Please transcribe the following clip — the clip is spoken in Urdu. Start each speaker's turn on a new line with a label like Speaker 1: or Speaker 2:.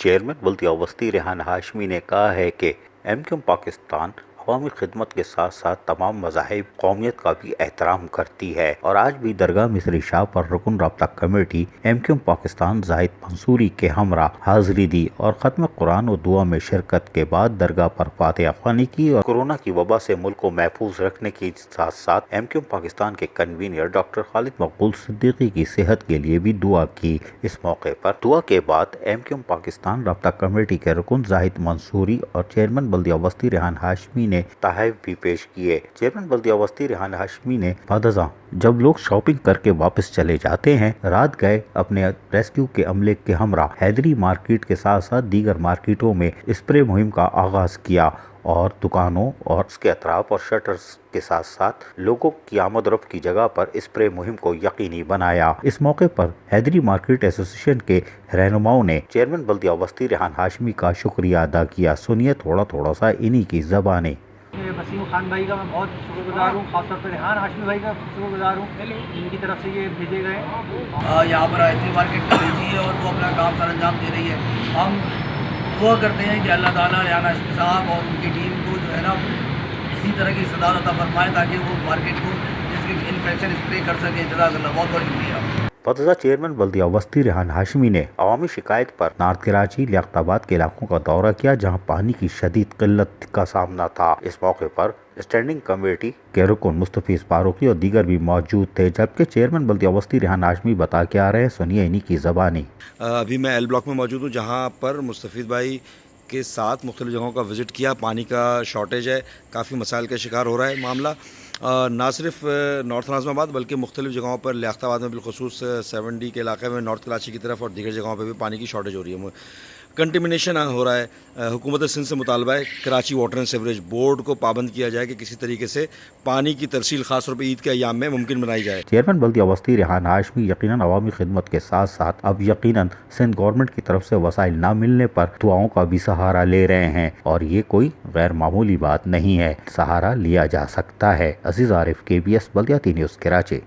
Speaker 1: چیئرمین بلدیہ وسطی ریحان ہاشمی نے کہا ہے کہ MQM پاکستان عوامی خدمت کے ساتھ ساتھ تمام مذاہب قومیت کا بھی احترام کرتی ہے اور آج بھی درگاہ مصری شاہ پر رکن رابطہ کمیٹی MQM پاکستان زاہد منصوری کے ہمراہ حاضری دی اور ختم قرآن و دعا میں شرکت کے بعد درگاہ پر فاتحہ خوانی کی اور کورونا کی وبا سے ملک کو محفوظ رکھنے کے ساتھ ساتھ MQM پاکستان کے کنوینر ڈاکٹر خالد مقبول صدیقی کی صحت کے لیے بھی دعا کی۔ اس موقع پر دعا کے بعد MQM پاکستان رابطہ کمیٹی کے رکن زاہد منصوری اور چیئرمین بلدیہ وسطی ریحان ہاشمی نے تحائف بھی پیش کیے۔ چیئرمین بلدیہ وسطی ریحان ہاشمی نے بعد ازاں جب لوگ شاپنگ کر کے واپس چلے جاتے ہیں رات گئے اپنے ریسکیو کے عملے کے ہمراہ حیدری مارکیٹ کے ساتھ ساتھ دیگر مارکیٹوں میں اسپرے مہم کا آغاز کیا اور دکانوں اور اس کے اطراف اور شٹرز کے ساتھ ساتھ لوگوں کی آمد و رفت کی جگہ پر اسپرے مہم کو یقینی بنایا۔ اس موقع پر حیدری مارکیٹ ایسوسی ایشن کے رہنماؤں نے چیئرمین بلدیہ وسطی ریحان ہاشمی کا شکریہ ادا کیا۔ سنیے تھوڑا سا انہی کی زبانیں۔
Speaker 2: وسیم خان بھائی کا میں بہت شکر گزار ہوں، خاص طور پر ریحان ہاشمی بھائی کا شکر گزار ہوں، ان کی طرف سے یہ بھیجے گئے
Speaker 3: یہاں پر حیدری مارکیٹ کر رہی ہے اور وہ اپنا کام سر انجام دے رہی ہے۔ ہم دعا کرتے ہیں کہ اللہ تعالیٰ ریحان ہاشمی صاحب اور ان کی ٹیم کو جو ہے نا اسی طرح کی استعداد عطا فرمائے تاکہ وہ مارکیٹ کو جس کی انفیکشن اسپرے کر سکے۔ جزاک اللہ، بہت بہت شکریہ۔
Speaker 1: بعد چیئرمین بلدیہ وسطی ریحان ہاشمی نے عوامی شکایت پر نارتھ کراچی لیاقت آباد کے علاقوں کا دورہ کیا جہاں پانی کی شدید قلت کا سامنا تھا۔ اس موقع پر اسٹینڈنگ کمیٹی کے رکن مستفیض فاروقی اور دیگر بھی موجود تھے، جبکہ چیئرمین بلدیہ وسطی ریحان ہاشمی بتا کے آ رہے ہیں، سنیے انہی کی زبانی۔
Speaker 4: ابھی میں ایل بلاک میں موجود ہوں جہاں پر مستفیض بھائی کے ساتھ مختلف جگہوں کا وزٹ کیا۔ پانی کا شارٹیج ہے، کافی مسائل کا شکار ہو رہا ہے معاملہ، نہ صرف نارتھ ناظم آباد بلکہ مختلف جگہوں پر لیاقت آباد میں بالخصوص 7D کے علاقے میں، نارتھ کراچی کی طرف اور دیگر جگہوں پہ بھی پانی کی شارٹیج ہو رہی ہے، کنٹیمنیشن ہو رہا ہے۔ حکومت سندھ سے مطالبہ ہے Karachi water and sewerage board کو پابند کیا جائے کہ کسی طریقے سے پانی کی ترسیل خاص طور پہ عید کے ایام میں ممکن بنائی جائے۔
Speaker 1: چیئرمین بلدیہ وسطی ریحان ہاشمی یقیناً عوامی خدمت کے ساتھ ساتھ اب یقیناً سندھ گورنمنٹ کی طرف سے وسائل نہ ملنے پر دعاؤں کا بھی سہارا لے رہے ہیں اور یہ کوئی غیر معمولی بات نہیں ہے، سہارا لیا جا سکتا ہے۔ عزیز عارف، KBS بلدیاتی نیوز، کراچی۔